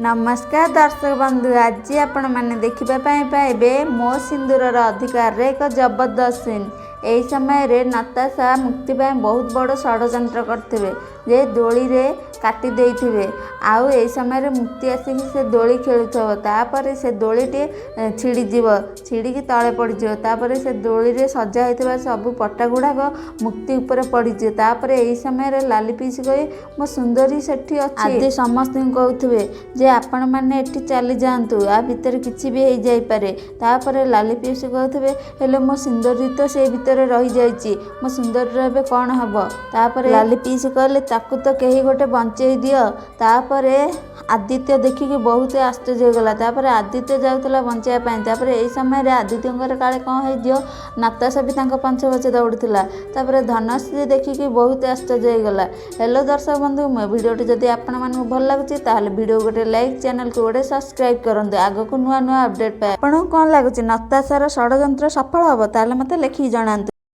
नमस्कार दर्शक बंधु, आज आपण मैंने देखा पाइबे मो सिंदूर अधिकार एक जबरदस्त सीन। यही समय रे नताशा मुक्ति बहुत बड़ षड्यंत्र करते जे दोली रे काटी देइथिबे। आउ ए समय रे मुक्ति आसिक से दोली खेलुथबो, तापर से दोलीटे छिड़ी तले पड़िजिवो। तापर से दोली रे सजा होइथिबा सब पट्टा गुड़ाक मुक्ति ऊपर पड़िजिवो। तापर एही समय रे लाली पीसी कहे मो सुंदरी सेठी अछि। आदि समस्त कहउथिबे जे आपण माने एठी चली जांतु, आ भितर किछि भी हो जाई पारे। तापर लाली पीसी कहउथिबे हेले मो सुंदरी तो से भितर रही जाइछि, मो सुंदरी एबे कोन हबो। तापर लाली पीसी कहले ताकू तो केही गोटे बंचेई दियो। तापर आदित्य देखिक बहुत आश्चर्य हो गला। तापर आदित्य जाउतला बंचाया पाई। तापर एही समय रे आदित्यंकर काले कौन हो दियो, नताशा भी तांको पंछ पछे दौड़ुथिला। तापर धनश्री देखिक बहुत आश्चर्य हो गला। हेलो दर्शक बंधु, मो वीडियोटी जदि आपण मानकु भल लागुछि ताहले वीडियो गोटे लाइक, चैनल को गोटे सब्सक्राइब करंतु। आगो को नुआ नुआ अपडेट पाए। आपन कोन लागुछि नताशार षड्यंत्र सफल हबो? ताहले मते लिखि जणांतु।